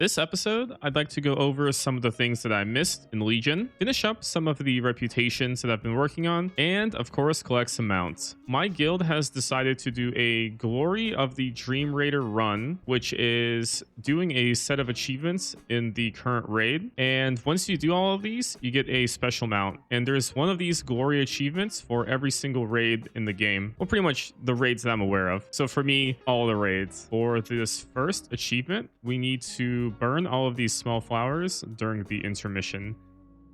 This episode, I'd like to go over some of the things that I missed in Legion, finish up some of the reputations that I've been working on, and of course collect some mounts. My guild has decided to do a Glory of the Dream Raider run, which is doing a set of achievements in the current raid. And once you do all of these, you get a special mount. And there's one of these Glory achievements for every single raid in the game. Well, pretty much the raids that I'm aware of. So for me, all the raids. For this first achievement, we need to burn all of these small flowers during the intermission.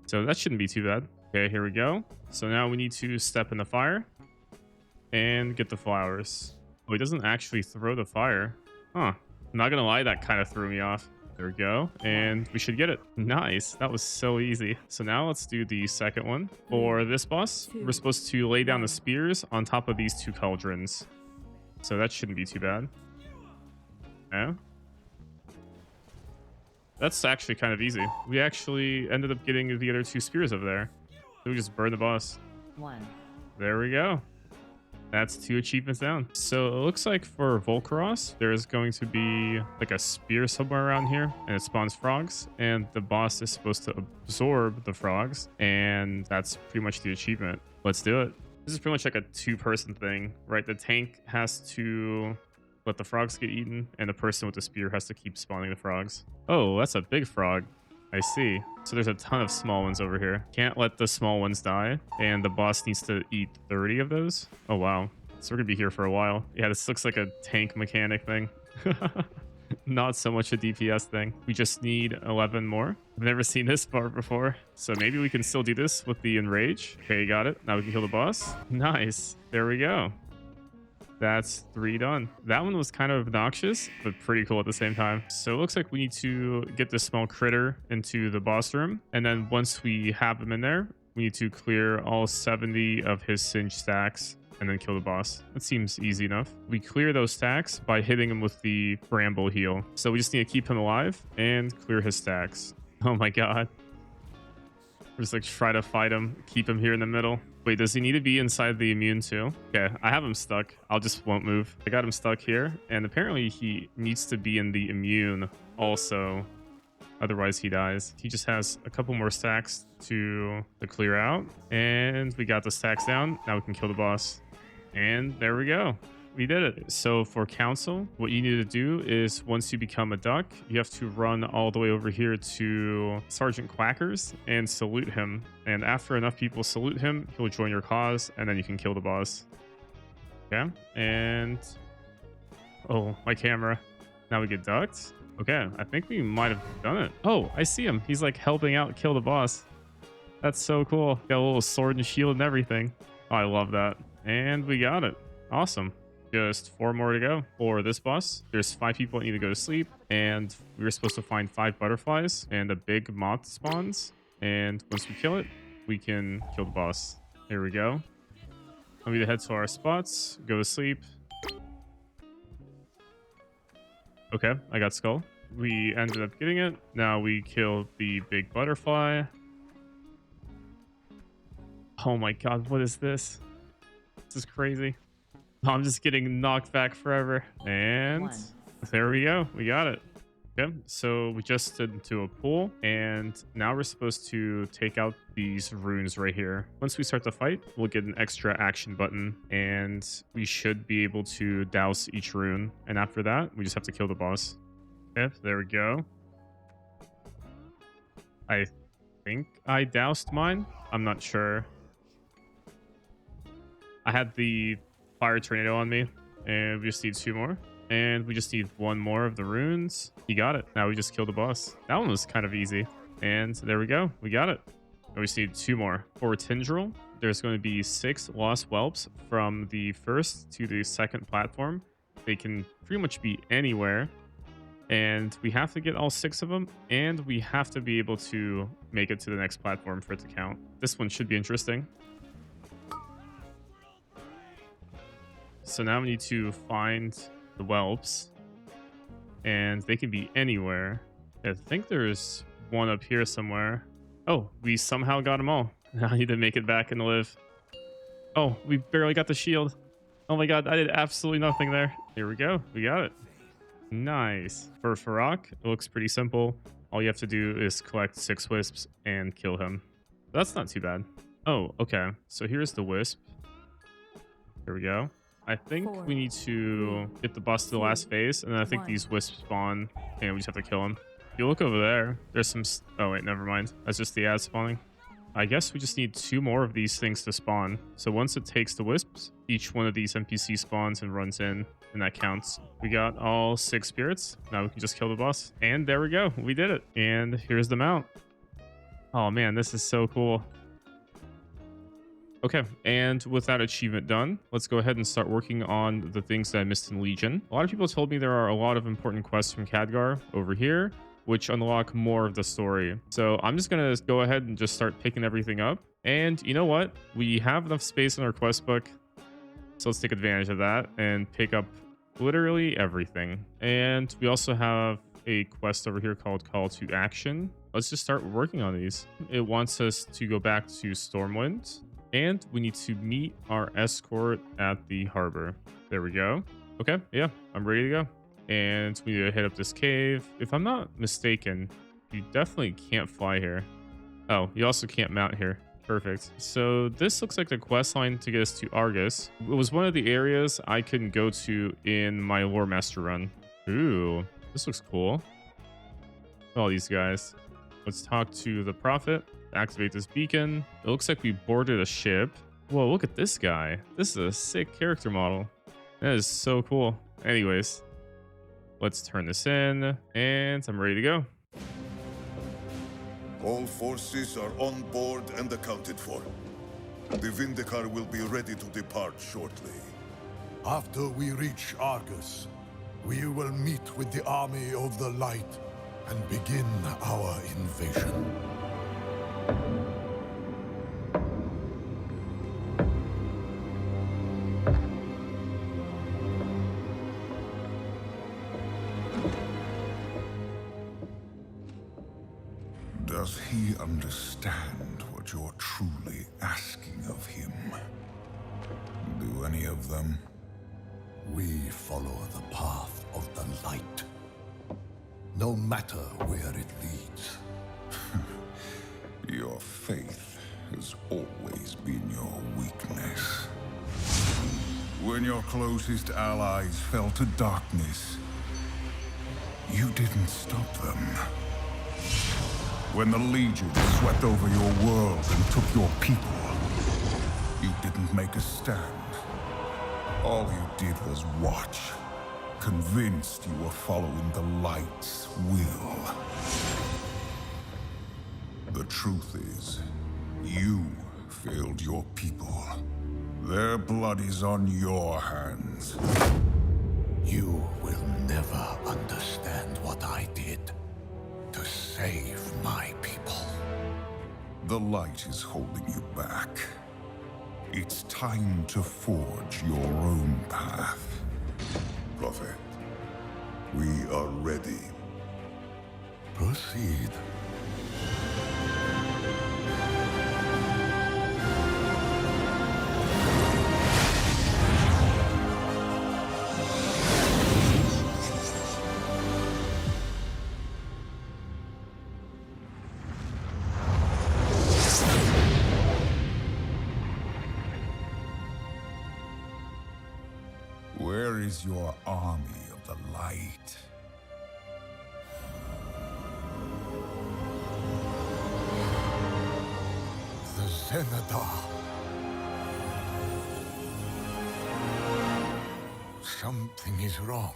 So that shouldn't be too bad. Okay, here we go. So now we need to step in the fire and get the flowers. Oh, he doesn't actually throw the fire. Huh. I'm not gonna lie, that kind of threw me off. There we go. And we should get it. Nice. That was so easy. So now let's do the second one. For this boss, we're supposed to lay down the spears on top of these two cauldrons. So that shouldn't be too bad. Yeah. That's actually kind of easy. We actually ended up getting the other two spears over there. So we just burned the boss. There we go. That's 2 achievements down. So it looks like for Volcaros, there's going to be like a spear somewhere around here, and it spawns frogs, and the boss is supposed to absorb the frogs, and that's pretty much the achievement. Let's do it. This is pretty much like a 2-person thing, right? The tank has to let the frogs get eaten, and the person with the spear has to keep spawning the frogs. Oh, that's a big frog. I see. So there's a ton of small ones over here. Can't let the small ones die, and the boss needs to eat 30 of those. Oh, wow. So we're gonna be here for a while. Yeah, this looks like a tank mechanic thing. Not so much a DPS thing. We just need 11 more. I've never seen this part before, so maybe we can still do this with the Enrage. Okay, got it. Now we can kill the boss. Nice. There we go. That's 3 done. That one was kind of obnoxious, but pretty cool at the same time. So it looks like we need to get this small critter into the boss room. And then once we have him in there, we need to clear all 70 of his Singe stacks and then kill the boss. That seems easy enough. We clear those stacks by hitting him with the Bramble heal. So we just need to keep him alive and clear his stacks. Oh my god. We're just like try to fight him, keep him here in the middle. Wait, does he need to be inside the immune too? Okay, I have him stuck. I'll just won't move. I got him stuck here, and apparently he needs to be in the immune also. Otherwise he dies. He just has a couple more stacks to clear out, and we got the stacks down. Now we can kill the boss. And there we go. We did it. So for council, what you need to do is once you become a duck, you have to run all the way over here to Sergeant Quackers and salute him. And after enough people salute him, he'll join your cause, and then you can kill the boss. Okay. And oh, my camera. Now we get ducked. Okay, I think we might have done it. Oh, I see him. He's like helping out kill the boss. That's so cool. Got a little sword and shield and everything. Oh, I love that. And we got it. Awesome. Just 4 more to go for this boss. There's 5 people that need to go to sleep, and we were supposed to find 5 butterflies, and a big moth spawns. And once we kill it, we can kill the boss. Here we go. We need to head to our spots, go to sleep. Okay, I got skull. We ended up getting it. Now we killed the big butterfly. Oh my god, what is this? This is crazy. I'm just getting knocked back forever. And there we go. We got it. Okay, so we just stood into a pool, and now we're supposed to take out these runes right here. Once we start the fight, we'll get an extra action button, and we should be able to douse each rune. And after that, we just have to kill the boss. Okay, there we go. I think I doused mine. I'm not sure. I had the fire tornado on me, and we just need 2 more, and we just need 1 more of the runes. You got it. Now we just killed the boss. That one was kind of easy, and there we go. We got it. And we just need 2 more. For Tindril, there's going to be 6 lost whelps from the first to the second platform. They can pretty much be anywhere, and we have to get all 6 of them, and we have to be able to make it to the next platform for it to count. This one should be interesting. So now we need to find the whelps, and they can be anywhere. I think there's one up here somewhere. Oh, we somehow got them all. Now I need to make it back and live. Oh, we barely got the shield. Oh my god, I did absolutely nothing there. Here we go. We got it. Nice. For Farak, it looks pretty simple. All you have to do is collect 6 wisps and kill him. That's not too bad. Oh, okay. So here's the wisp. Here we go. I think we need to get the boss to the last phase, and then I think these wisps spawn, and we just have to kill them. If you look over there, there's some... Oh, wait, never mind. That's just the ads spawning. I guess we just need 2 more of these things to spawn. So once it takes the wisps, each one of these NPC spawns and runs in, and that counts. We got all 6 spirits. Now we can just kill the boss. And there we go. We did it. And here's the mount. Oh man, this is so cool. Okay, and with that achievement done, let's go ahead and start working on the things that I missed in Legion. A lot of people told me there are a lot of important quests from Khadgar over here, which unlock more of the story. So I'm just gonna go ahead and just start picking everything up. And you know what? We have enough space in our quest book, so let's take advantage of that and pick up literally everything. And we also have a quest over here called Call to Action. Let's just start working on these. It wants us to go back to Stormwind, and we need to meet our escort at the harbor. There we go. Okay, yeah, I'm ready to go. And we need to hit up this cave. If I'm not mistaken, you definitely can't fly here. Oh, you also can't mount here. Perfect. So this looks like the quest line to get us to Argus. It was one of the areas I couldn't go to in my Loremaster run. Ooh, this looks cool. All these guys. Let's talk to the Prophet. Activate this beacon. It looks like we boarded a ship. Whoa, look at this guy. This is a sick character model. That is so cool. Anyways, let's turn this in, and I'm ready to go. All forces are on board and accounted for. The Vindicar will be ready to depart shortly. After we reach Argus, we will meet with the army of the light and begin our invasion. Does he understand what you're truly asking of him? Do any of them? We follow the path of the light, no matter where it leads. Your faith has always been your weakness. When your closest allies fell to darkness, you didn't stop them. When the Legion swept over your world and took your people, you didn't make a stand. All you did was watch, convinced you were following the light's will. The truth is, you failed your people. Their blood is on your hands. You will never understand what I did to save my people. The light is holding you back. It's time to forge your own path. Prophet, we are ready. Proceed. Where is your army of the light? The Zenadar. Something is wrong.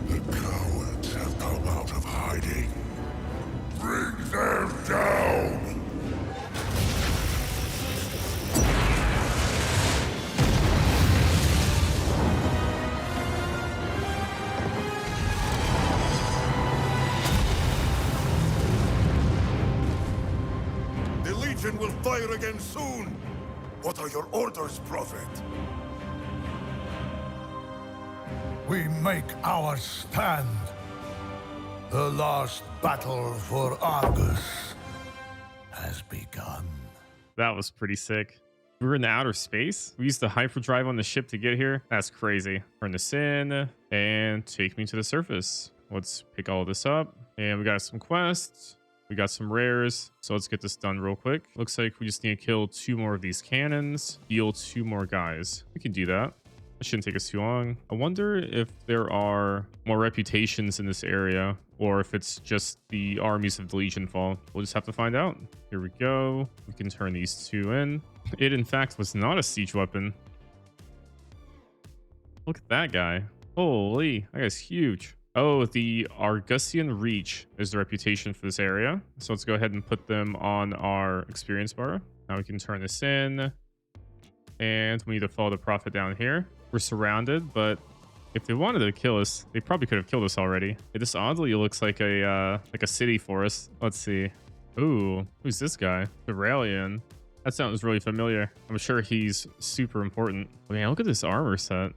The cowards have come out of hiding. Bring them down! The Legion will fire again soon! What are your orders, Prophet? We make our stand. The last battle for Argus has begun. That was pretty sick. We're in the outer space. We used the hyperdrive on the ship to get here. That's crazy. Turn this in and take me to the surface. Let's pick all this up. And we got some quests. We got some rares. So let's get this done real quick. Looks like we just need to kill 2 more of these cannons. Heal 2 more guys. We can do that. It shouldn't take us too long. I wonder if there are more reputations in this area or if it's just the armies of the Legion fall. We'll just have to find out. Here we go. We can turn these 2 in. It, in fact, was not a siege weapon. Look at that guy. Holy, that guy's huge. Oh, the Argusian Reach is the reputation for this area. So let's go ahead and put them on our experience bar. Now we can turn this in. And we need to follow the prophet down here. We're surrounded, but if they wanted to kill us, they probably could have killed us already. This oddly looks like a city for us. Let's see. Ooh, who's this guy? Aurelian. That sounds really familiar. I'm sure he's super important. Oh, man, look at this armor set.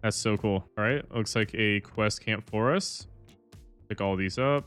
That's so cool. All right, looks like a quest camp for us. Pick all these up.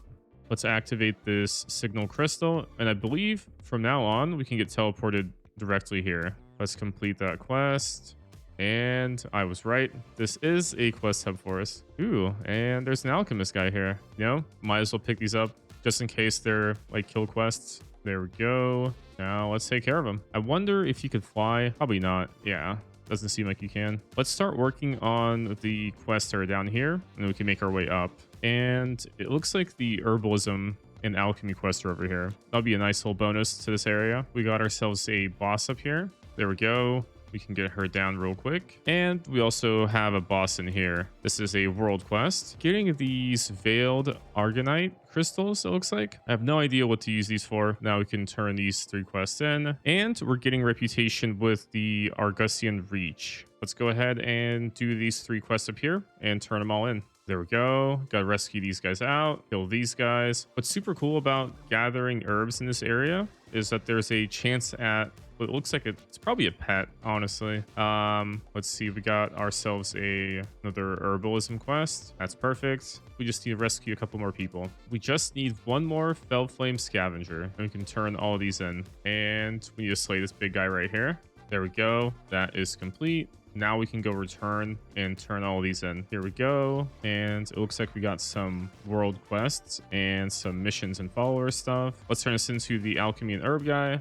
Let's activate this signal crystal. And I believe from now on, we can get teleported directly here. Let's complete that quest. And I was right. This is a quest hub for us. Ooh, and there's an alchemist guy here. You know, might as well pick these up just in case they're like kill quests. There we go. Now let's take care of them. I wonder if you could fly. Probably not. Yeah, doesn't seem like you can. Let's start working on the quests that are down here, and then we can make our way up. And it looks like the Herbalism and Alchemy quests are over here. That'll be a nice little bonus to this area. We got ourselves a boss up here. There we go. We can get her down real quick. And we also have a boss in here. This is a world quest. Getting these veiled Argonite crystals, it looks like. I have no idea what to use these for. Now we can turn these 3 quests in. And we're getting reputation with the Argusian Reach. Let's go ahead and do these 3 quests up here and turn them all in. There we go. Gotta rescue these guys out. Kill these guys. What's super cool about gathering herbs in this area is that there's a chance at what looks like it's probably a pet, honestly. Let's see. We got ourselves another herbalism quest. That's perfect. We just need to rescue a couple more people. We just need 1 more Fell Flame Scavenger, and we can turn all of these in. And we need to slay this big guy right here. There we go. That is complete. Now we can go return and turn all of these in. Here we go. And it looks like we got some world quests and some missions and follower stuff. Let's turn this into the alchemy and herb guy.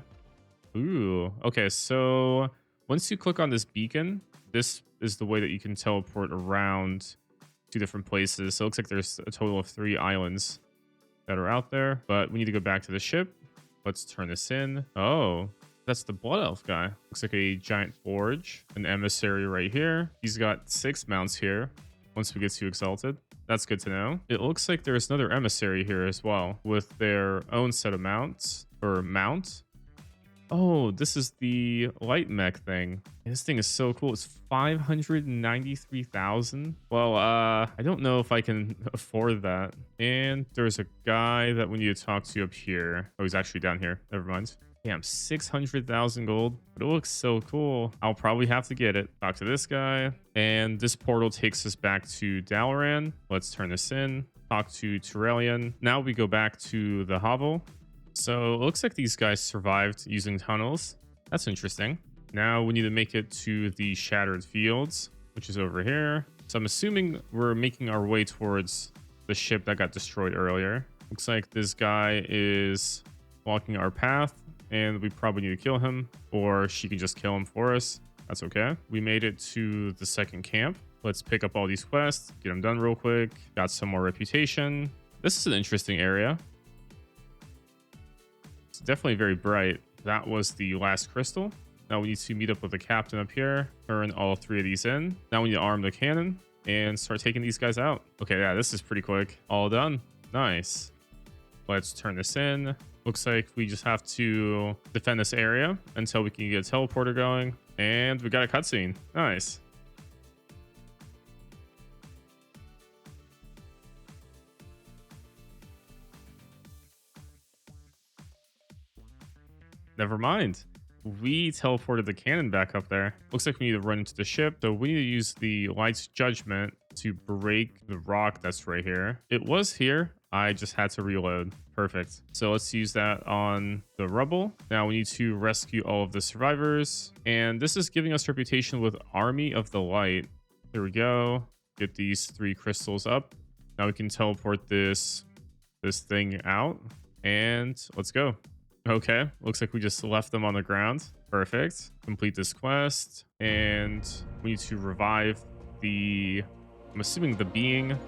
Ooh, okay. So once you click on this beacon, this is the way that you can teleport around to different places. So it looks like there's a total of 3 islands that are out there, but we need to go back to the ship. Let's turn this in. Oh, that's the Blood Elf guy. Looks like a giant forge, an emissary right here. He's got 6 mounts here once we get to Exalted. That's good to know. It looks like there's another emissary here as well with their own set of mounts or mount. Oh, this is the light mech thing. This thing is so cool. It's 593,000. Well, I don't know if I can afford that. And there's a guy that we need to talk to up here. Oh, he's actually down here. Never mind. Damn, 600,000 gold. But it looks so cool. I'll probably have to get it. Talk to this guy. And this portal takes us back to Dalaran. Let's turn this in. Talk to Turelian. Now we go back to the hovel. So it looks like these guys survived using tunnels. That's interesting. Now we need to make it to the Shattered Fields, which is over here. So I'm assuming we're making our way towards the ship that got destroyed earlier. Looks like this guy is blocking our path, and we probably need to kill him, or she can just kill him for us. That's okay. We made it to the second camp. Let's pick up all these quests, get them done real quick. Got some more reputation. This is an interesting area. It's definitely very bright. That was the last crystal. Now we need to meet up with the captain up here, turn all 3 of these in. Now we need to arm the cannon and start taking these guys out. Okay, yeah, this is pretty quick. All done. Nice. Let's turn this in. Looks like we just have to defend this area until we can get a teleporter going. And we got a cutscene. Nice. Never mind. We teleported the cannon back up there. Looks like we need to run into the ship. So we need to use the Light's Judgment to break the rock that's right here. It was here. I just had to reload. Perfect. So let's use that on the rubble. Now we need to rescue all of the survivors. And this is giving us reputation with Army of the Light. There we go. Get these 3 crystals up. Now we can teleport this thing out. And let's go. Okay. Looks like we just left them on the ground. Perfect. Complete this quest. And we need to revive I'm assuming the being,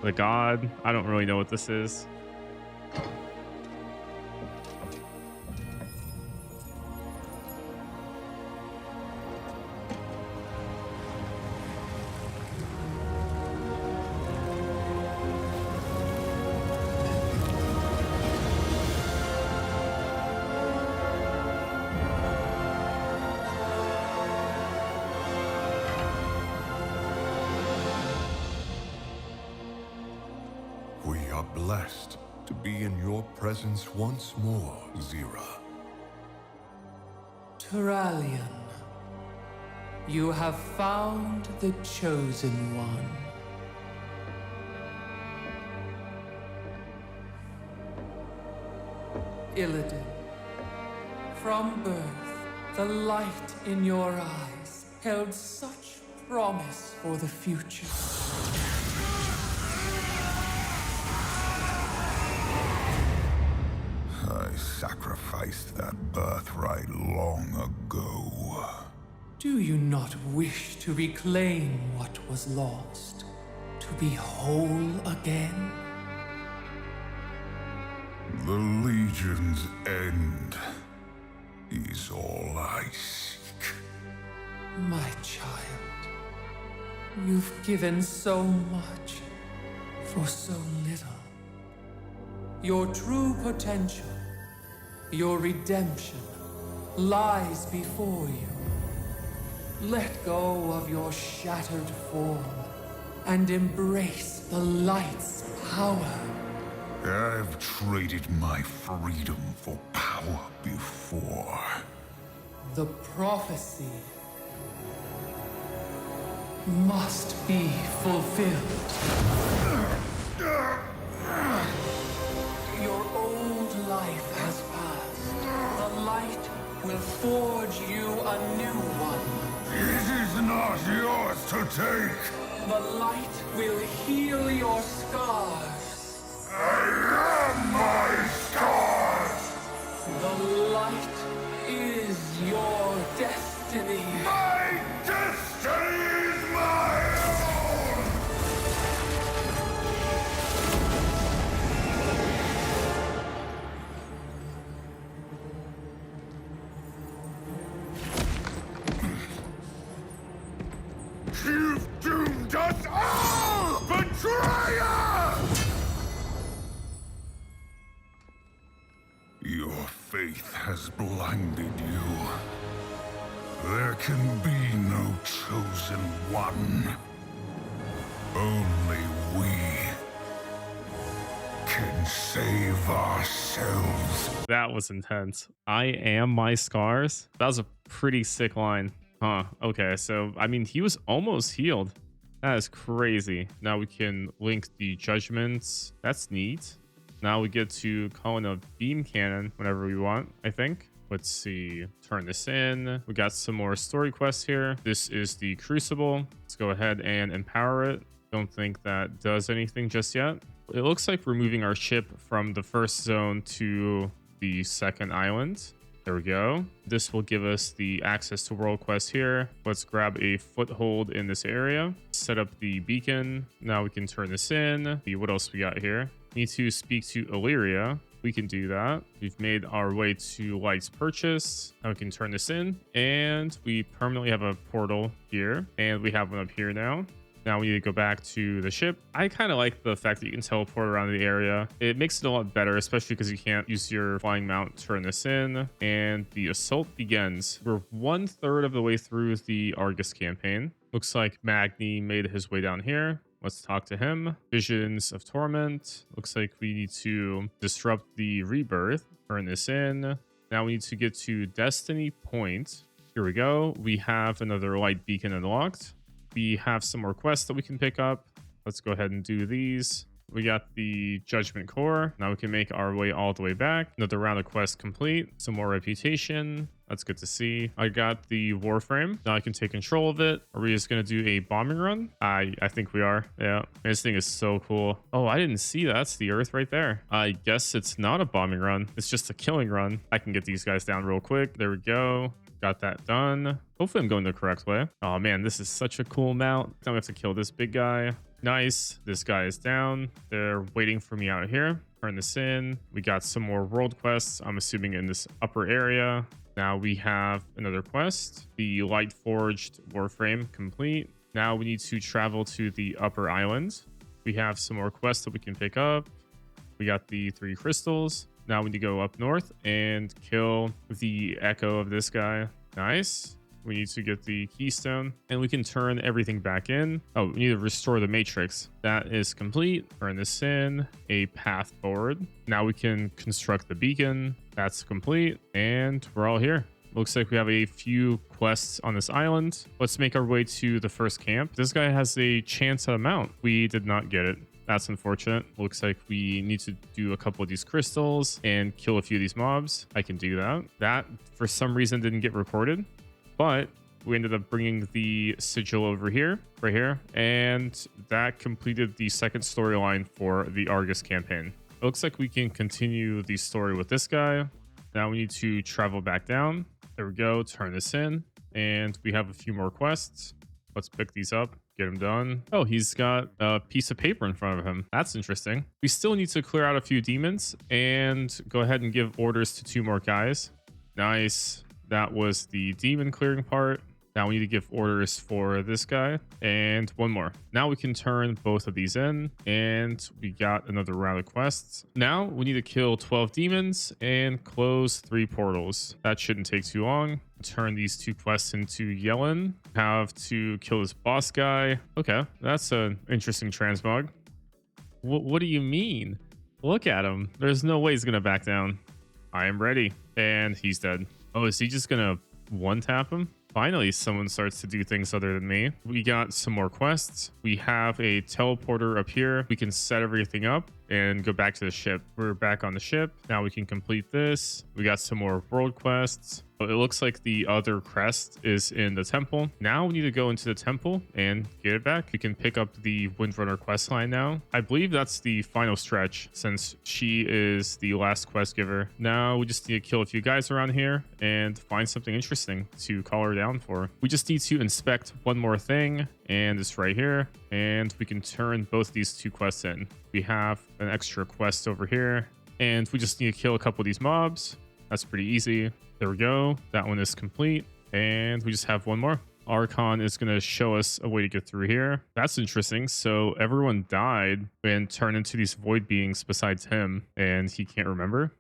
the god. I don't really know what this is. We are blessed to be in your presence once more, Zira. Turalian, you have found the Chosen One. Illidan, from birth, the light in your eyes held such promise for the future. I sacrificed that birthright long ago. Do you not wish to reclaim what was lost? To be whole again? The Legion's end is all I seek. My child, you've given so much for so little. Your true potential, your redemption, lies before you. Let go of your shattered form and embrace the light's power. I've traded my freedom for power before. The prophecy must be fulfilled. Your old life has passed. The light will forge you a new one. It is not yours to take. The light will heal your scars. I am my scars. The light is your destiny. My destiny is my own. You've doomed us all, betrayer! Your faith has blinded you. There can be no chosen one. Only we can save ourselves. That was intense. I am my scars. That was a pretty sick line. Huh. Okay, so I mean, he was almost healed. That is crazy. Now we can link the judgments. That's neat. Now we get to call in a beam cannon whenever we want, I think. Let's see. Turn this in. We got some more story quests here. This is the Crucible. Let's go ahead and empower it. Don't think that does anything just yet. It looks like we're moving our ship from the first zone to the second island. There we go. This will give us the access to world quests here. Let's grab a foothold in this area. Set up the beacon. Now we can turn this in. What else we got here? Need to speak to Illyria. We can do that. We've made our way to Light's Purchase. Now we can turn this in. And we permanently have a portal here. And we have one up here now. Now we need to go back to the ship. I kind of like the fact that you can teleport around the area. It makes it a lot better, especially because you can't use your flying mount to turn this in. And the assault begins. We're 1/3 of the way through the Argus campaign. Looks like Magni made his way down here. Let's talk to him. Visions of Torment. Looks like we need to disrupt the rebirth. Turn this in. Now we need to get to Destiny Point. Here we go. We have another light beacon unlocked. We have some more quests that we can pick up. Let's go ahead and do these. We got the Judgment Core. Now we can make our way all the way back. Another round of quests complete. Some more reputation. That's good to see. I got the Warframe. Now I can take control of it. Are we just going to do a bombing run? I think we are. Yeah. This thing is so cool. Oh, I didn't see that. That's the Earth right there. I guess it's not a bombing run. It's just a killing run. I can get these guys down real quick. There we go. Got that done. Hopefully I'm going the correct way. Oh man, this is such a cool mount. Now we have to kill this big guy. Nice. This guy is down. They're waiting for me out here. Turn this in. We got some more world quests. I'm assuming in this upper area. Now we have another quest. The Light Forged Warframe complete. Now we need to travel to the upper island. We have some more quests that we can pick up. We got the 3 crystals. Now we need to go up north and kill the echo of this guy. Nice. We need to get the keystone and we can turn everything back in. Oh, we need to restore the matrix. That is complete. Turn this in. A path forward. Now we can construct the beacon. That's complete. And we're all here. Looks like we have a few quests on this island. Let's make our way to the first camp. This guy has a chance at a mount. We did not get it. That's unfortunate. Looks like we need to do a couple of these crystals and kill a few of these mobs. I can do that. That, for some reason, didn't get recorded. But we ended up bringing the sigil over here, right here. And that completed the second storyline for the Argus campaign. It looks like we can continue the story with this guy. Now we need to travel back down. There we go. Turn this in. And we have a few more quests. Let's pick these up. Get him done. Oh, he's got a piece of paper in front of him. That's interesting. We still need to clear out a few demons and go ahead and give orders to 2 more guys. Nice. That was the demon clearing part. Now we need to give orders for this guy and 1 more. Now we can turn both of these in and we got another round of quests. Now we need to kill 12 demons and close 3 portals. That shouldn't take too long. Turn these 2 quests into Yellen. Have to kill this boss guy. Okay, that's an interesting transmog. What do you mean? Look at him. There's no way he's gonna back down. I am ready. And he's dead. Oh, is he just gonna one-tap him? Finally, someone starts to do things other than me. We got some more quests. We have a teleporter up here. We can set everything up and go back to the ship. We're back on the ship. Now we can complete this. We got some more world quests. It looks like the other crest is in the temple. Now we need to go into the temple and get it back. We can pick up the Windrunner quest line now. I believe that's the final stretch since she is the last quest giver. Now we just need to kill a few guys around here and find something interesting to call her down for. We just need to inspect one more thing, and it's right here. And we can turn both of these 2 quests in. We have an extra quest over here, and we just need to kill a couple of these mobs. That's pretty easy. There we go. That one is complete. And we just have 1 more. Archon is going to show us a way to get through here. That's interesting. So everyone died and turned into these void beings besides him, and he can't remember.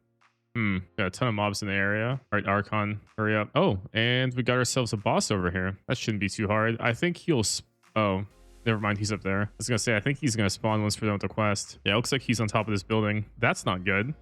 Got a ton of mobs in the area. All right, Archon, hurry up. Oh, and we got ourselves a boss over here. That shouldn't be too hard. I think he'll... Oh, never mind. He's up there. I was going to say, I think he's going to spawn once we're done with the quest. Yeah, it looks like he's on top of this building. That's not good.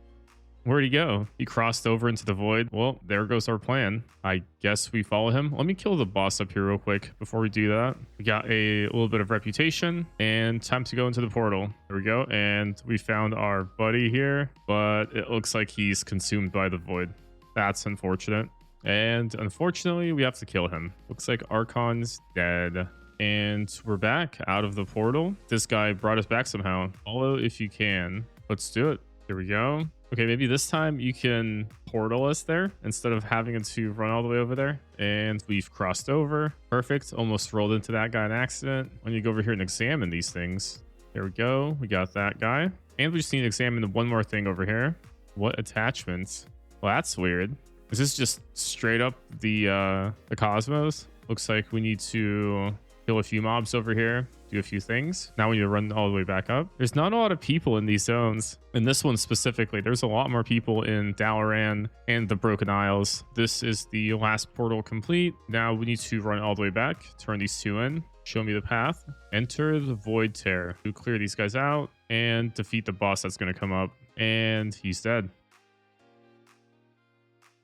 Where'd he go? He crossed over into the void. Well, there goes our plan. I guess we follow him. Let me kill the boss up here real quick before we do that. We got a little bit of reputation and time to go into the portal. There we go. And we found our buddy here, but it looks like he's consumed by the void. That's unfortunate. And unfortunately, we have to kill him. Looks like Archon's dead. And we're back out of the portal. This guy brought us back somehow. Follow if you can. Let's do it. Here we go. Okay, maybe this time you can portal us there instead of having to run all the way over there. And we've crossed over. Perfect. Almost rolled into that guy in accident. I need to go over here and examine these things. There we go. We got that guy. And we just need to examine one more thing over here. What attachments? Well, that's weird. Is this just straight up the cosmos? Looks like we need to kill a few mobs over here, do a few things. Now we need to run all the way back up. There's not a lot of people in these zones. In this one specifically, there's a lot more people in Dalaran and the Broken Isles. This is the last portal complete. Now we need to run all the way back, turn these 2 in, show me the path, enter the Void Tear. We clear these guys out and defeat the boss that's going to come up. And he's dead.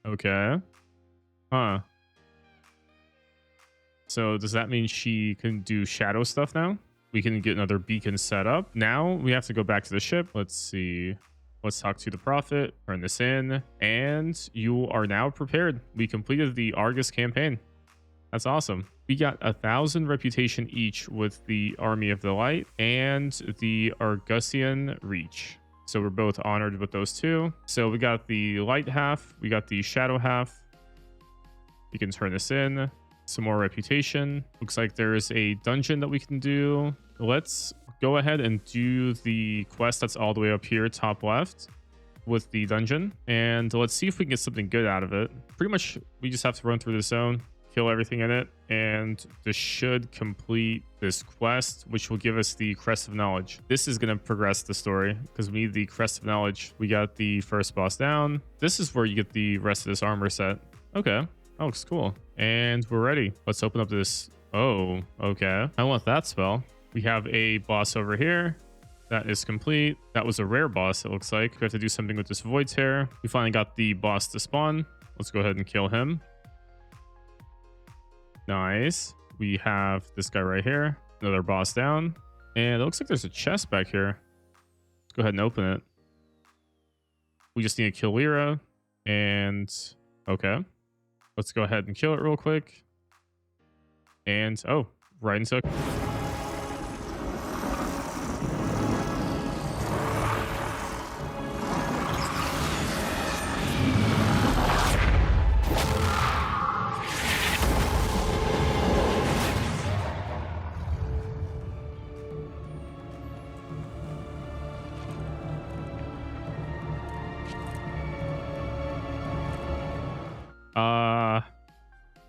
Okay. Huh. So does that mean she can do shadow stuff now? We can get another beacon set up. Now we have to go back to the ship. Let's see. Let's talk to the prophet, turn this in, and you are now prepared. We completed the Argus campaign. That's awesome. We got 1,000 reputation each with the Army of the Light and the Argusian Reach. So we're both honored with those two. So we got the light half, we got the shadow half. You can turn this in. Some more reputation. Looks like there's a dungeon that we can do. Let's go ahead and do the quest that's all the way up here, top left, with the dungeon. And let's see if we can get something good out of it. Pretty much, we just have to run through the zone, kill everything in it, and this should complete this quest, which will give us the Crest of Knowledge. This is going to progress the story because we need the Crest of Knowledge. We got the first boss down. This is where you get the rest of this armor set. Okay. That looks cool. And we're ready. Let's open up this. Oh, okay. I want that spell. We have a boss over here. That is complete. That was a rare boss, it looks like. We have to do something with this Void Tear. We finally got the boss to spawn. Let's go ahead and kill him. Nice. We have this guy right here. Another boss down. And it looks like there's a chest back here. Let's go ahead and open it. We just need to kill Lyra. And okay. Let's go ahead and kill it real quick. And oh, right into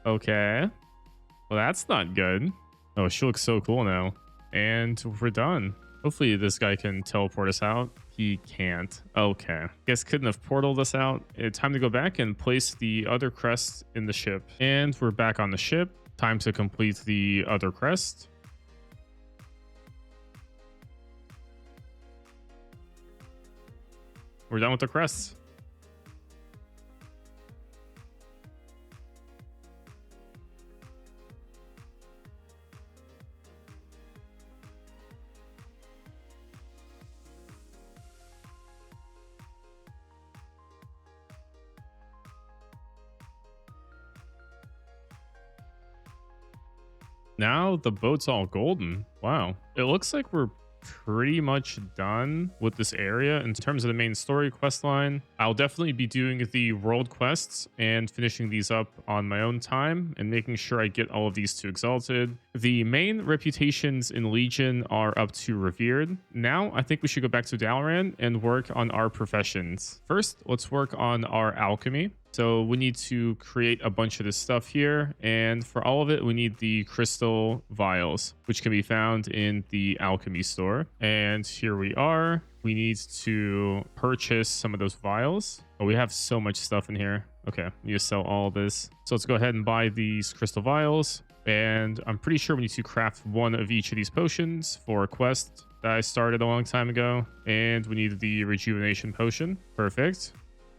okay. Well, that's not good. Oh, she looks so cool now. And we're done. Hopefully this guy can teleport us out. He can't. Okay. Guess couldn't have portaled us out. It's time to go back and place the other crest in the ship. And we're back on the ship. Time to complete the other crest. We're done with the crests. Now the boat's all golden. Wow. It looks like we're pretty much done with this area in terms of the main story quest line. I'll definitely be doing the world quests and finishing these up on my own time and making sure I get all of these to Exalted. The main reputations in Legion are up to Revered. Now I think we should go back to Dalaran and work on our professions. First, let's work on our alchemy. So we need to create a bunch of this stuff here. And for all of it, we need the crystal vials, which can be found in the alchemy store. And here we are. We need to purchase some of those vials. Oh, we have so much stuff in here. Okay, we need to sell all of this. So let's go ahead and buy these crystal vials. And I'm pretty sure we need to craft one of each of these potions for a quest that I started a long time ago. And we need the rejuvenation potion. Perfect.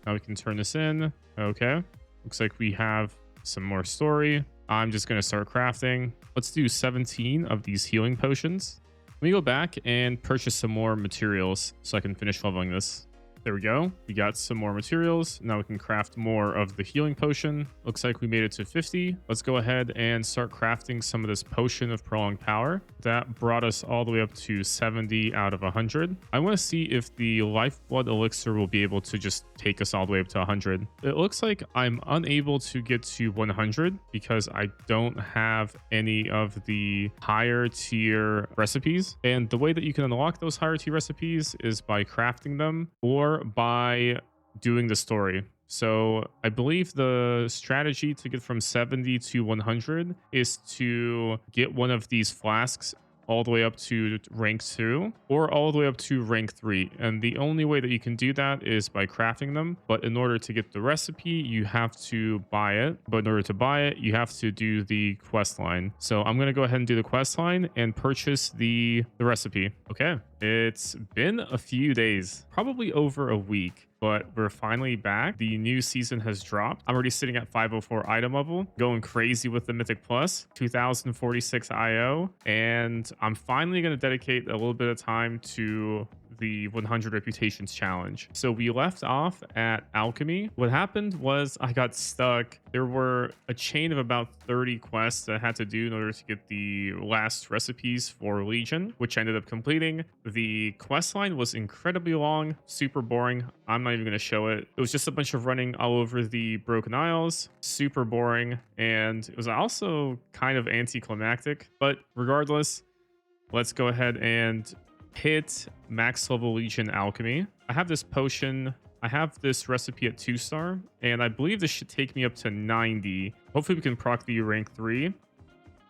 Now we can turn this in. Okay. Looks like we have some more story. I'm just going to start crafting. Let's do 17 of these healing potions. Let me go back and purchase some more materials so I can finish leveling this. There we go. We got some more materials. Now we can craft more of the healing potion. Looks like we made it to 50. Let's go ahead and start crafting some of this potion of prolonged power. That brought us all the way up to 70 out of 100. I want to see if the lifeblood elixir will be able to just take us all the way up to 100. It looks like I'm unable to get to 100 because I don't have any of the higher tier recipes. And the way that you can unlock those higher tier recipes is by crafting them or by doing the story. So I believe the strategy to get from 70 to 100 is to get one of these flasks all the way up to rank 2 or all the way up to rank 3. And the only way that you can do that is by crafting them. But in order to get the recipe, you have to buy it. But in order to buy it, you have to do the quest line. So I'm going to go ahead and do the quest line and purchase the recipe. Okay. It's been a few days, probably over a week, but we're finally back. The new season has dropped. I'm already sitting at 504 item level, going crazy with the Mythic Plus, 2046 IO, and I'm finally going to dedicate a little bit of time to the 100 Reputations challenge. So we left off at Alchemy. What happened was I got stuck. There were a chain of about 30 quests that I had to do in order to get the last recipes for Legion, which I ended up completing. The quest line was incredibly long, super boring. I'm not even going to show it. It was just a bunch of running all over the Broken Isles, super boring, and it was also kind of anticlimactic. But regardless, let's go ahead and hit max level Legion Alchemy. I have this potion. I have this recipe at 2-star, and I believe this should take me up to 90. Hopefully we can proc the rank 3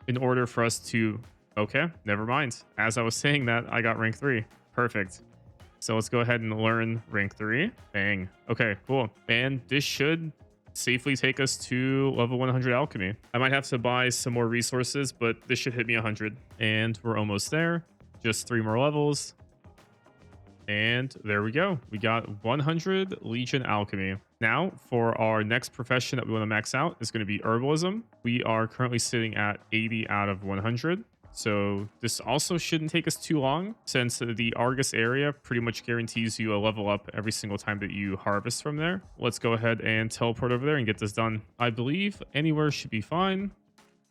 in order for us to... Okay, never mind. As I was saying that, I got rank 3. Perfect. So let's go ahead and learn rank 3. Bang. Okay, cool. And this should safely take us to level 100 Alchemy. I might have to buy some more resources, but this should hit me 100. And we're almost there. Just 3 more levels. And there we go. We got 100 Legion Alchemy. Now, for our next profession that we want to max out is going to be Herbalism. We are currently sitting at 80 out of 100. So this also shouldn't take us too long, since the Argus area pretty much guarantees you a level up every single time that you harvest from there. Let's go ahead and teleport over there and get this done. I believe anywhere should be fine.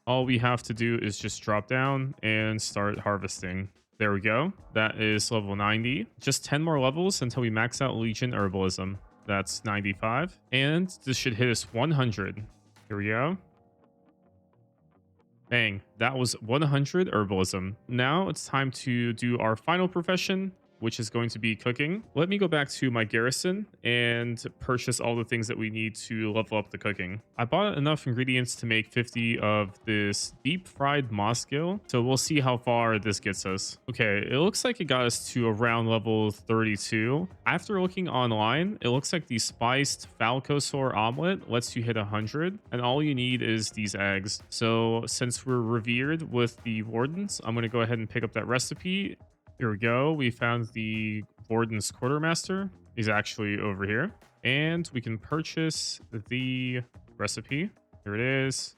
All we have to do is just drop down and start harvesting. There we go. That is level 90. Just 10 more levels until we max out Legion Herbalism. That's 95. And this should hit us 100. Here we go. Bang. That was 100 Herbalism. Now it's time to do our final profession, which is going to be cooking. Let me go back to my garrison and purchase all the things that we need to level up the cooking. I bought enough ingredients to make 50 of this deep fried moss gill, so we'll see how far this gets us. Okay, it looks like it got us to around level 32. After looking online, it looks like the spiced falcosaur omelet lets you hit 100, and all you need is these eggs. So since we're revered with the wardens, I'm going to go ahead and pick up that recipe. Here we go. We found the Warden's Quartermaster. He's actually over here. And we can purchase the recipe. Here it is.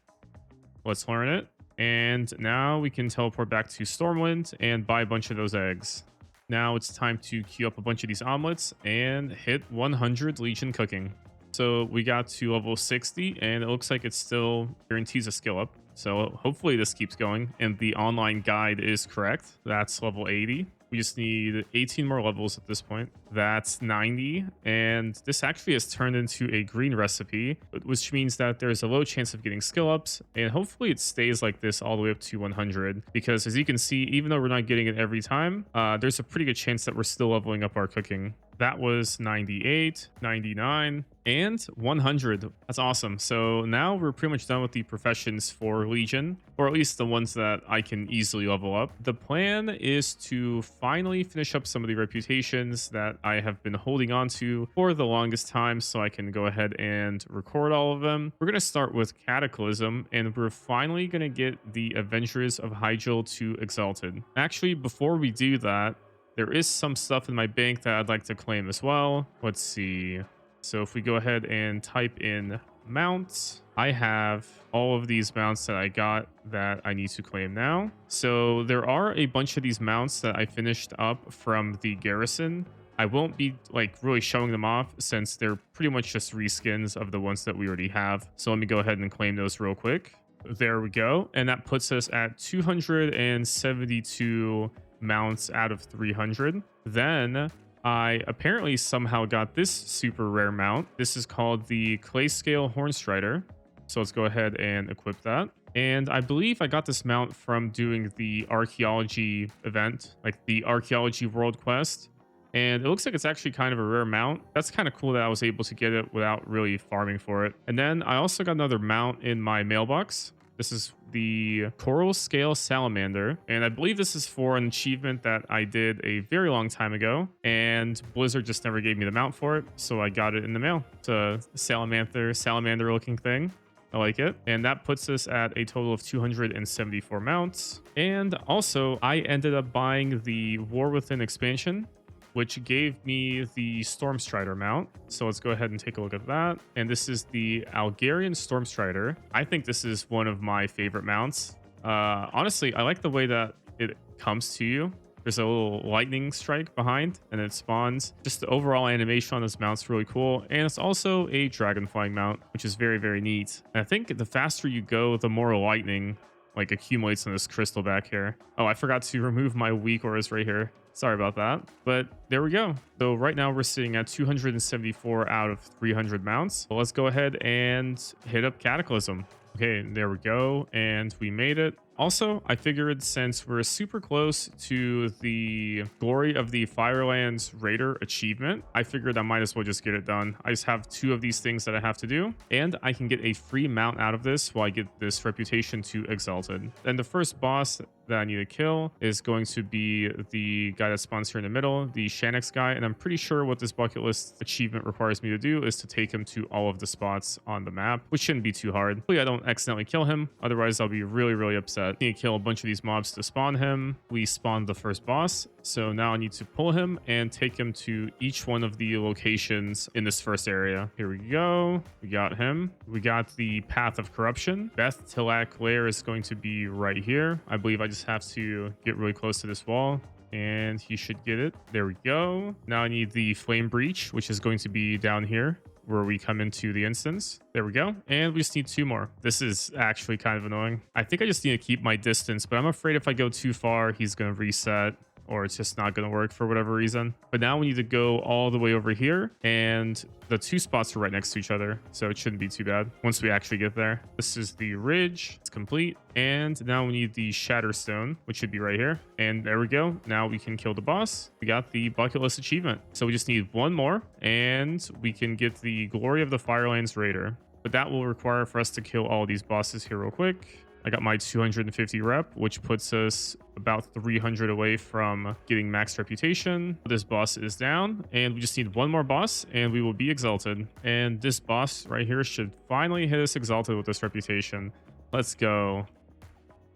Let's learn it. And now we can teleport back to Stormwind and buy a bunch of those eggs. Now it's time to queue up a bunch of these omelets and hit 100 Legion cooking. So we got to level 60, and it looks like it still guarantees a skill up. So hopefully this keeps going, and the online guide is correct. That's level 80. We just need 18 more levels at this point. That's 90, and this actually has turned into a green recipe, which means that there's a low chance of getting skill ups, and hopefully it stays like this all the way up to 100, because as you can see, even though we're not getting it every time, there's a pretty good chance that we're still leveling up our cooking. That was 98, 99, and 100. That's awesome. So now we're pretty much done with the professions for Legion, or at least the ones that I can easily level up. The plan is to finally finish up some of the reputations that I have been holding on to for the longest time, so I can go ahead and record all of them. We're going to start with Cataclysm, and we're finally going to get the Avengers of Hyjal to Exalted. Actually, before we do that, there is some stuff in my bank that I'd like to claim as well. Let's see. So if we go ahead and type in mounts, I have all of these mounts that I got that I need to claim now. So there are a bunch of these mounts that I finished up from the garrison. I won't be really showing them off since they're pretty much just reskins of the ones that we already have. So let me go ahead and claim those real quick. There we go. And that puts us at 272 mounts out of 300. Then I apparently somehow got this super rare mount. This is called the Clayscale Hornstrider. So let's go ahead and equip that. And I believe I got this mount from doing the archaeology event, like the archaeology world quest. And it looks like it's actually kind of a rare mount. That's kind of cool that I was able to get it without really farming for it. And then I also got another mount in my mailbox. This is the Coral Scale Salamander, and I believe this is for an achievement that I did a very long time ago, and Blizzard just never gave me the mount for it, so I got it in the mail. It's a salamander looking thing. I like it. And that puts us at a total of 274 mounts. And also, I ended up buying the War Within expansion, which gave me the Stormstrider mount. So let's go ahead and take a look at that. And this is the Algarian Stormstrider. I think this is one of my favorite mounts. Honestly, I like the way that it comes to you. There's a little lightning strike behind and it spawns. Just the overall animation on this mount's really cool. And it's also a dragon flying mount, which is very, very neat. And I think the faster you go, the more lightning like accumulates in this crystal back here. Oh, I forgot to remove my weak auras right here. Sorry about that. But there we go. So right now we're sitting at 274 out of 300 mounts. So let's go ahead and hit up Cataclysm. Okay, there we go. And we made it. Also, I figured since we're super close to the Glory of the Firelands Raider achievement, I figured I might as well just get it done. I just have 2 of these things that I have to do, and I can get a free mount out of this while I get this reputation to Exalted. And the first boss that I need to kill is going to be the guy that spawns here in the middle, the Shanix guy, and I'm pretty sure what this bucket list achievement requires me to do is to take him to all of the spots on the map, which shouldn't be too hard. Hopefully I don't accidentally kill him, otherwise I'll be really, really upset. I need to kill a bunch of these mobs to spawn him. We spawned the first boss, so now I need to pull him and take him to each one of the locations in this first area. Here we go. We got him. We got the Path of Corruption. Beth Tilak Lair is going to be right here. I believe I just have to get really close to this wall and he should get it. There we go. Now I need the Flame Breach, which is going to be down here where we come into the instance. There we go. And we just need 2 more. This is actually kind of annoying. I think I just need to keep my distance, but I'm afraid if I go too far, he's going to reset or it's just not going to work for whatever reason. But now we need to go all the way over here and the 2 spots are right next to each other. So it shouldn't be too bad once we actually get there. This is the ridge. It's complete. And now we need the Shatterstone, which should be right here. And there we go. Now we can kill the boss. We got the bucket list achievement. So we just need 1 more and we can get the Glory of the Firelands Raider. But that will require for us to kill all these bosses here real quick. I got my 250 rep, which puts us about 300 away from getting max reputation. This boss is down and we just need 1 more boss and we will be Exalted. And this boss right here should finally hit us Exalted with this reputation. Let's go.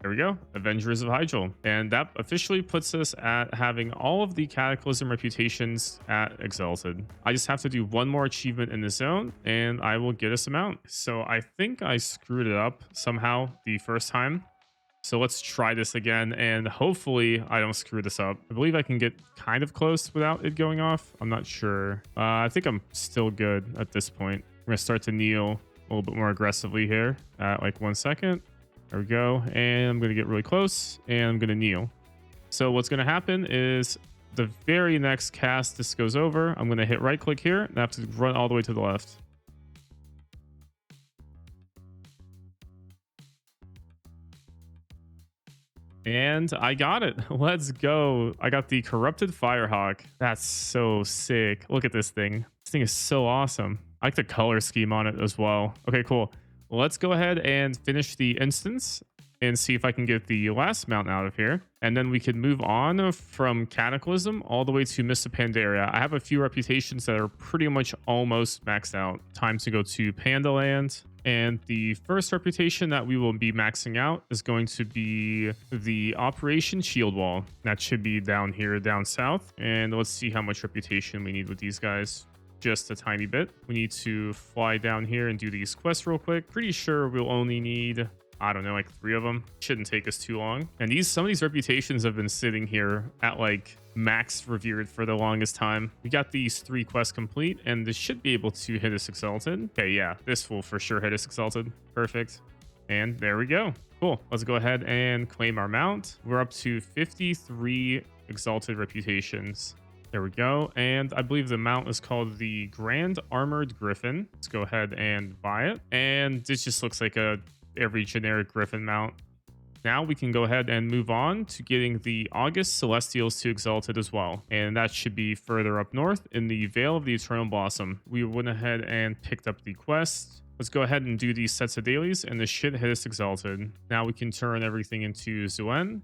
There we go. Avengers of Hyjal. And that officially puts us at having all of the Cataclysm reputations at Exalted. I just have to do 1 more achievement in the zone and I will get us a mount. So I think I screwed it up somehow the first time. So let's try this again and hopefully I don't screw this up. I believe I can get kind of close without it going off. I'm not sure. I think I'm still good at this point. I'm going to start to kneel a little bit more aggressively here at like 1 second. There we go. And I'm going to get really close and I'm going to kneel. So what's going to happen is the very next cast this goes over, I'm going to hit right click here and I have to run all the way to the left. And I got it. Let's go. I got the Corrupted Firehawk. That's so sick. Look at this thing. This thing is so awesome. I like the color scheme on it as well. Okay, cool. Let's go ahead and finish the instance and see if I can get the last mount out of here. And then we can move on from Cataclysm all the way to Mist of Pandaria. I have a few reputations that are pretty much almost maxed out. Time to go to Pandaland. And the first reputation that we will be maxing out is going to be the Operation Shield Wall. That should be down here, down south. And let's see how much reputation we need with these guys. Just a tiny bit. We need to fly down here and do these quests real quick. Pretty sure we'll only need, I don't know, like 3 of them. Shouldn't take us too long. And some of these reputations have been sitting here at like max revered for the longest time. We got these 3 quests complete and this should be able to hit us Exalted. Okay, yeah, this will for sure hit us Exalted. Perfect. And there we go. Cool. Let's go ahead and claim our mount. We're up to 53 Exalted reputations. There we go. And I believe the mount is called the Grand Armored Griffin. Let's go ahead and buy it. And this just looks like every generic Griffin mount. Now we can go ahead and move on to getting the August Celestials to Exalted as well. And that should be further up north in the Vale of the Eternal Blossom. We went ahead and picked up the quest. Let's go ahead and do these sets of dailies and this should hit us Exalted. Now we can turn everything into Zuen.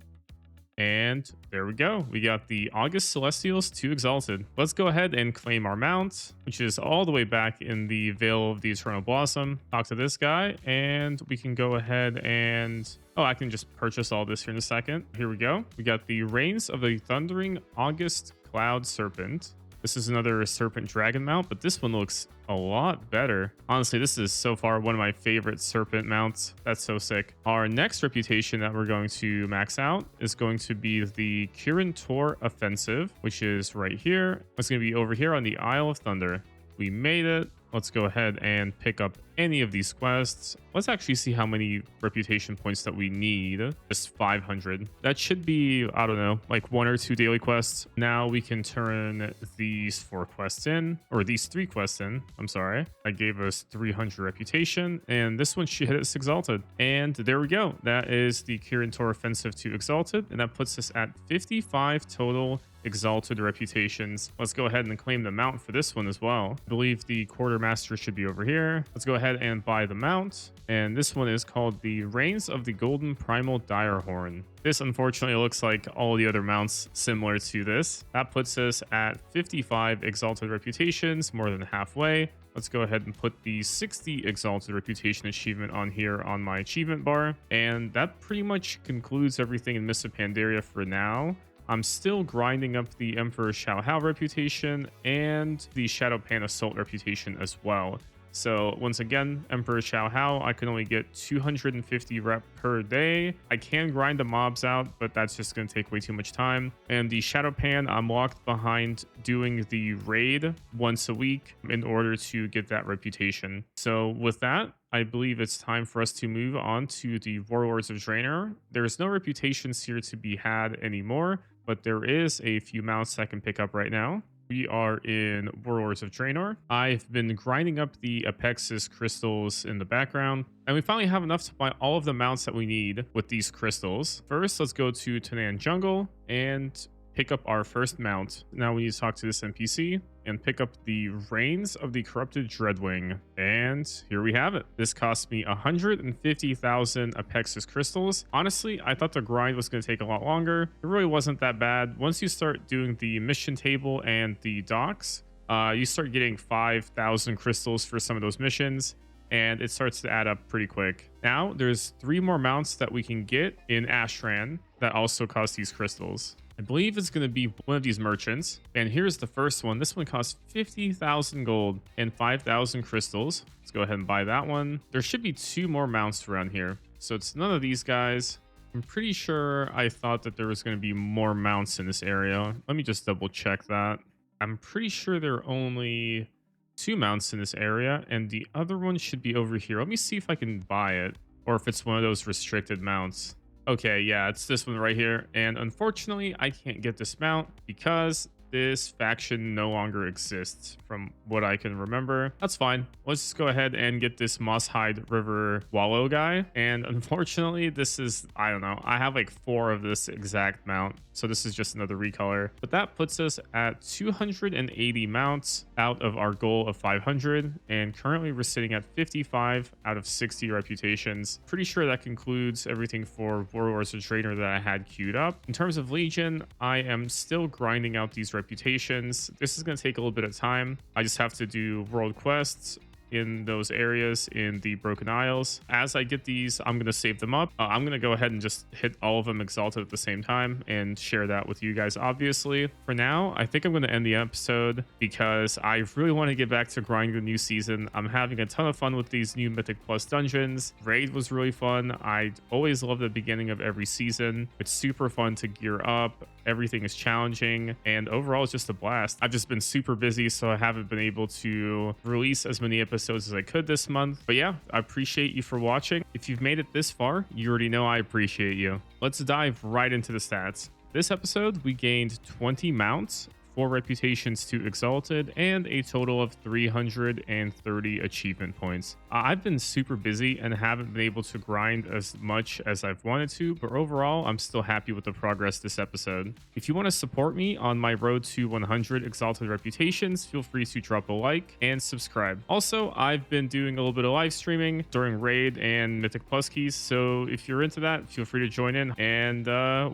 And there we go. We got the August Celestials to Exalted. Let's go ahead and claim our mount, which is all the way back in the Veil of the Eternal Blossom. Talk to this guy, and we can go ahead and... Oh, I can just purchase all this here in a second. Here we go. We got the Reigns of the Thundering August Cloud Serpent. This is another Serpent Dragon mount, but this one looks a lot better. Honestly, this is so far one of my favorite Serpent mounts. That's so sick. Our next reputation that we're going to max out is going to be the Kirin Tor Offensive, which is right here. It's going to be over here on the Isle of Thunder. We made it. Let's go ahead and pick up any of these quests. Let's actually see how many reputation points that we need. Just 500. That should be, I don't know, like 1 or 2 daily quests. Now we can turn these 4 quests in, or these 3 quests in. I'm sorry. That gave us 300 reputation, and this one should hit us Exalted. And there we go. That is the Kirin Tor Offensive to Exalted, and that puts us at 55 total Exalted reputations. Let's go ahead and claim the mount for this one as well. I believe the Quartermaster should be over here. Let's go ahead and buy the mount. And this one is called the Reigns of the Golden Primal Direhorn. This unfortunately looks like all the other mounts similar to this. That puts us at 55 Exalted reputations, more than halfway. Let's go ahead and put the 60 Exalted Reputation achievement on here on my achievement bar. And that pretty much concludes everything in Mists of Pandaria for now. I'm still grinding up the Emperor Xiao Hao reputation and the Shadow Pan Assault reputation as well. So once again, Emperor Xiao Hao, I can only get 250 rep per day. I can grind the mobs out, but that's just going to take way too much time. And the Shadow Pan, I'm locked behind doing the raid once a week in order to get that reputation. So with that, I believe it's time for us to move on to the Warlords of Draenor. There's no reputations here to be had anymore, but there is a few mounts I can pick up right now. We are in Warlords of Draenor. I've been grinding up the Apexis crystals in the background, and we finally have enough to buy all of the mounts that we need with these crystals. First, let's go to Tanan Jungle and pick up our first mount. Now we need to talk to this NPC and pick up the Reigns of the Corrupted Dreadwing. And here we have it. This cost me 150,000 Apexis crystals. Honestly, I thought the grind was going to take a lot longer. It really wasn't that bad. Once you start doing the mission table and the docks, you start getting 5,000 crystals for some of those missions, and it starts to add up pretty quick. Now, there's 3 more mounts that we can get in Ashran that also cost these crystals. I believe it's going to be one of these merchants. And here's the first one. This one costs 50,000 gold and 5,000 crystals. Let's go ahead and buy that one. There should be 2 more mounts around here. So it's none of these guys. I'm pretty sure I thought that there was going to be more mounts in this area. Let me just double check that. I'm pretty sure there are only 2 mounts in this area, and the other one should be over here. Let me see if I can buy it, or if it's one of those restricted mounts. Okay, yeah, it's this one right here. And unfortunately, I can't get this mount because this faction no longer exists from what I can remember. That's fine. Let's just go ahead and get this Mosshide River Wallow guy. And unfortunately, this is, I don't know, I have like 4 of this exact mount. So this is just another recolor. But that puts us at 280 mounts out of our goal of 500. And currently we're sitting at 55 out of 60 reputations. Pretty sure that concludes everything for Warlords of Draenor that I had queued up. In terms of Legion, I am still grinding out these reputations. This is going to take a little bit of time. I just have to do world quests in those areas in the Broken Isles. As I get these, I'm going to save them up. I'm going to go ahead and just hit all of them Exalted at the same time and share that with you guys, obviously. For now, I think I'm going to end the episode because I really want to get back to grinding the new season. I'm having a ton of fun with these new Mythic Plus dungeons. Raid was really fun. I always love the beginning of every season. It's super fun to gear up. Everything is challenging, and overall it's just a blast. I've just been super busy, so I haven't been able to release as many episodes as I could this month. But yeah, I appreciate you for watching. If you've made it this far, you already know I appreciate you. Let's dive right into the stats. This episode, we gained 20 mounts, 4 reputations to Exalted, and a total of 330 achievement points. I've been super busy and haven't been able to grind as much as I've wanted to, but overall, I'm still happy with the progress this episode. If you want to support me on my road to 100 Exalted reputations, feel free to drop a like and subscribe. Also, I've been doing a little bit of live streaming during Raid and Mythic Plus keys, so if you're into that, feel free to join in and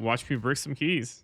watch me brick some keys.